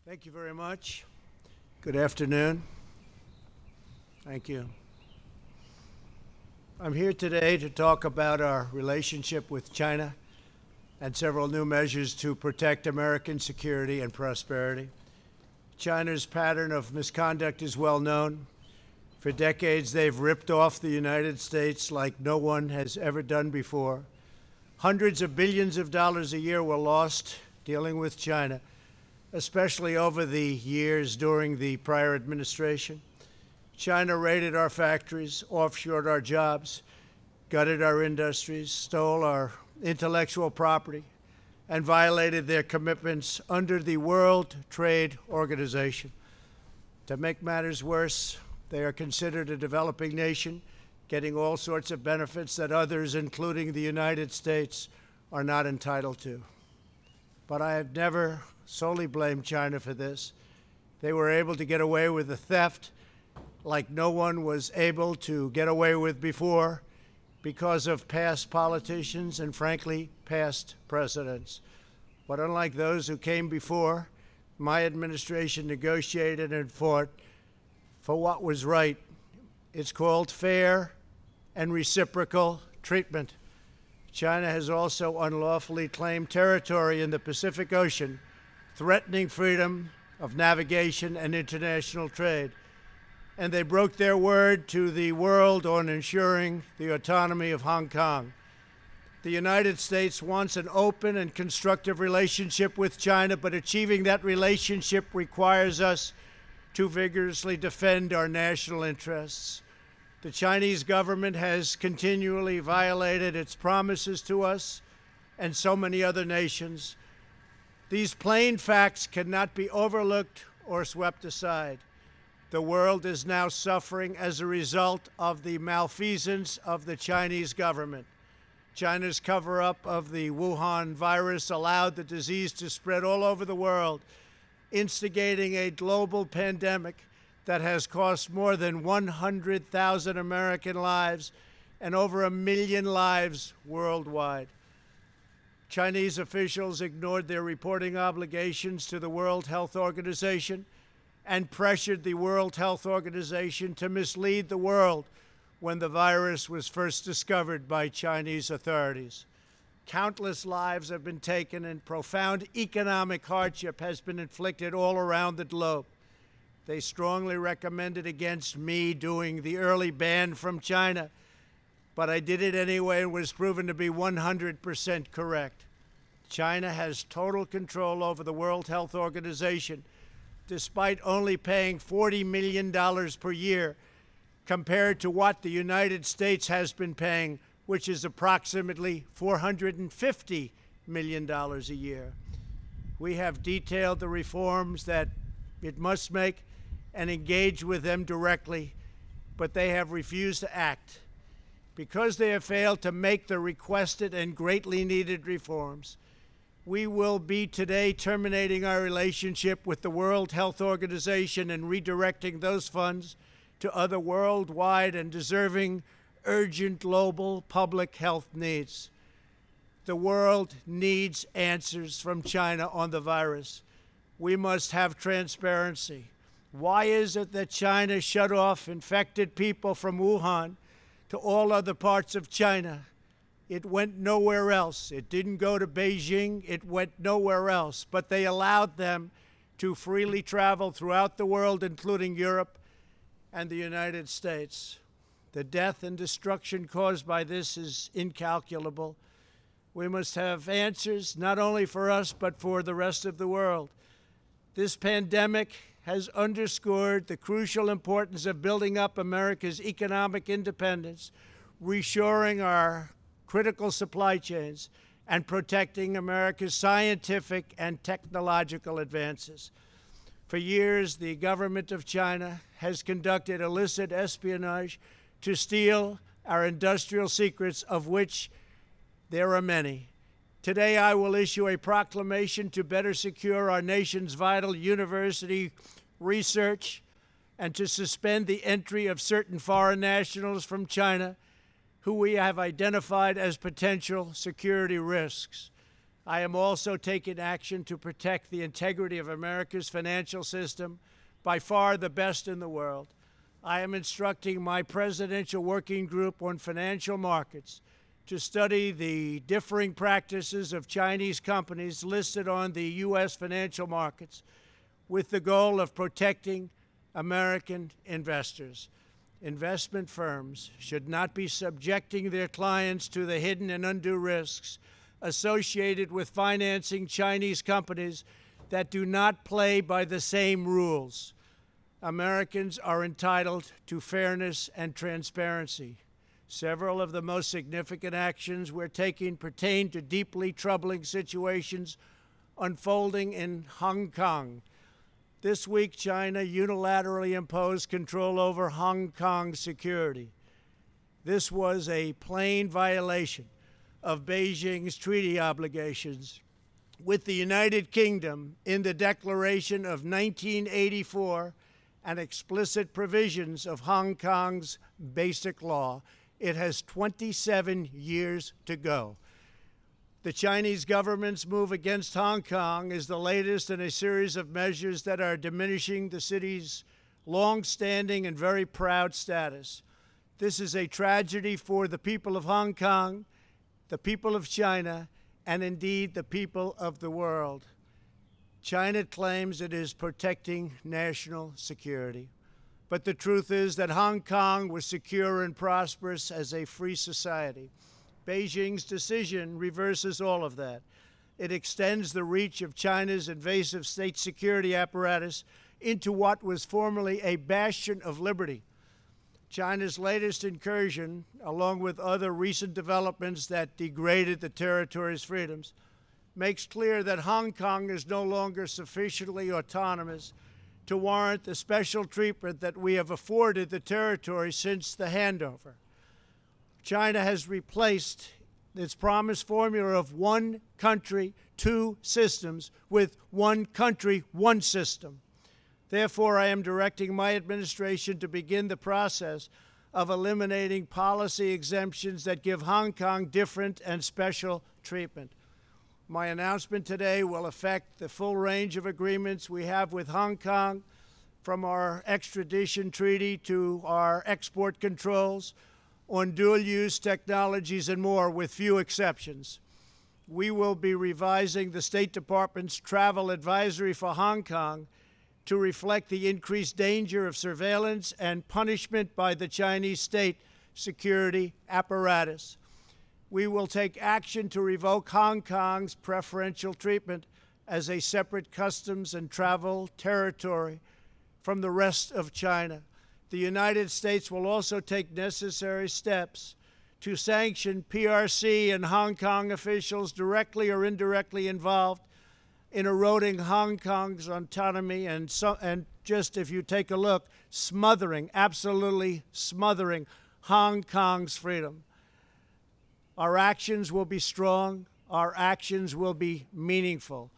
Thank you very much. Good afternoon. Thank you. I'm here today to talk about our relationship with China and several new measures to protect American security and prosperity. China's pattern of misconduct is well known. For decades, they've ripped off the United States like no one has ever done before. Hundreds of billions of dollars a year were lost dealing with China, especially over the years during the prior administration. China raided our factories, offshored our jobs, gutted our industries, stole our intellectual property, and violated their commitments under the World Trade Organization. To make matters worse, they are considered a developing nation, getting all sorts of benefits that others, including the United States, are not entitled to. But I have never solely blamed China for this. They were able to get away with the theft like no one was able to get away with before because of past politicians and, frankly, past presidents. But unlike those who came before, my administration negotiated and fought for what was right. It's called fair and reciprocal treatment. China has also unlawfully claimed territory in the Pacific Ocean, threatening freedom of navigation and international trade. And they broke their word to the world on ensuring the autonomy of Hong Kong. The United States wants an open and constructive relationship with China, but achieving that relationship requires us to vigorously defend our national interests. The Chinese government has continually violated its promises to us and so many other nations. These plain facts cannot be overlooked or swept aside. The world is now suffering as a result of the malfeasance of the Chinese government. China's cover-up of the Wuhan virus allowed the disease to spread all over the world, instigating a global pandemic that has cost more than 100,000 American lives and over 1 million lives worldwide. Chinese officials ignored their reporting obligations to the World Health Organization and pressured the World Health Organization to mislead the world when the virus was first discovered by Chinese authorities. Countless lives have been taken and profound economic hardship has been inflicted all around the globe. They strongly recommended against me doing the early ban from China, but I did it anyway and was proven to be 100% correct. China has total control over the World Health Organization, despite only paying $40 million per year compared to what the United States has been paying, which is approximately $450 million a year. We have detailed the reforms that it must make and engage with them directly, but they have refused to act. Because they have failed to make the requested and greatly needed reforms, we will be today terminating our relationship with the World Health Organization and redirecting those funds to other worldwide and deserving urgent global public health needs. The world needs answers from China on the virus. We must have transparency. Why is it that China shut off infected people from Wuhan to all other parts of China? It went nowhere else. It didn't go to Beijing. It went nowhere else. But they allowed them to freely travel throughout the world, including Europe and the United States. The death and destruction caused by this is incalculable. We must have answers, not only for us, but for the rest of the world. This pandemic has underscored the crucial importance of building up America's economic independence, reshoring our critical supply chains, and protecting America's scientific and technological advances. For years, the government of China has conducted illicit espionage to steal our industrial secrets, of which there are many. Today, I will issue a proclamation to better secure our nation's vital university research and to suspend the entry of certain foreign nationals from China who we have identified as potential security risks. I am also taking action to protect the integrity of America's financial system, by far the best in the world. I am instructing my presidential working group on financial markets to study the differing practices of Chinese companies listed on the U.S. financial markets with the goal of protecting American investors. Investment firms should not be subjecting their clients to the hidden and undue risks associated with financing Chinese companies that do not play by the same rules. Americans are entitled to fairness and transparency. Several of the most significant actions we're taking pertain to deeply troubling situations unfolding in Hong Kong. This week, China unilaterally imposed control over Hong Kong's security. This was a plain violation of Beijing's treaty obligations with the United Kingdom in the Declaration of 1984 and explicit provisions of Hong Kong's Basic Law. It has 27 years to go. The Chinese government's move against Hong Kong is the latest in a series of measures that are diminishing the city's long-standing and very proud status. This is a tragedy for the people of Hong Kong, the people of China, and indeed the people of the world. China claims it is protecting national security. But the truth is that Hong Kong was secure and prosperous as a free society. Beijing's decision reverses all of that. It extends the reach of China's invasive state security apparatus into what was formerly a bastion of liberty. China's latest incursion, along with other recent developments that degraded the territory's freedoms, makes clear that Hong Kong is no longer sufficiently autonomous to warrant the special treatment that we have afforded the territory since the handover. China has replaced its promised formula of one country, two systems with one country, one system. Therefore, I am directing my administration to begin the process of eliminating policy exemptions that give Hong Kong different and special treatment. My announcement today will affect the full range of agreements we have with Hong Kong, from our extradition treaty to our export controls on dual-use technologies and more, with few exceptions. We will be revising the State Department's travel advisory for Hong Kong to reflect the increased danger of surveillance and punishment by the Chinese state security apparatus. We will take action to revoke Hong Kong's preferential treatment as a separate customs and travel territory from the rest of China. The United States will also take necessary steps to sanction PRC and Hong Kong officials directly or indirectly involved in eroding Hong Kong's autonomy and just, if you take a look, absolutely smothering Hong Kong's freedom. Our actions will be strong. Our actions will be meaningful.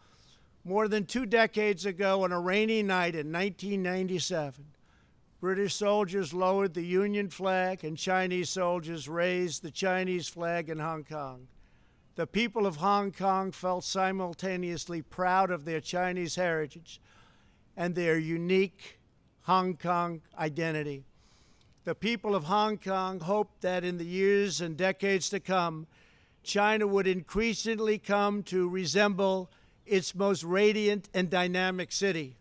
More than 2 decades ago, on a rainy night in 1997, British soldiers lowered the Union flag and Chinese soldiers raised the Chinese flag in Hong Kong. The people of Hong Kong felt simultaneously proud of their Chinese heritage and their unique Hong Kong identity. The people of Hong Kong hoped that in the years and decades to come, China would increasingly come to resemble its most radiant and dynamic city.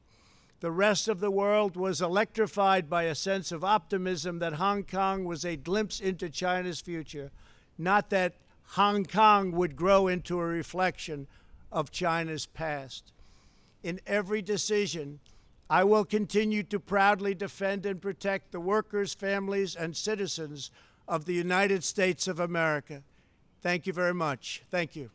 The rest of the world was electrified by a sense of optimism that Hong Kong was a glimpse into China's future, not that Hong Kong would grow into a reflection of China's past. In every decision, I will continue to proudly defend and protect the workers, families, and citizens of the United States of America. Thank you very much. Thank you.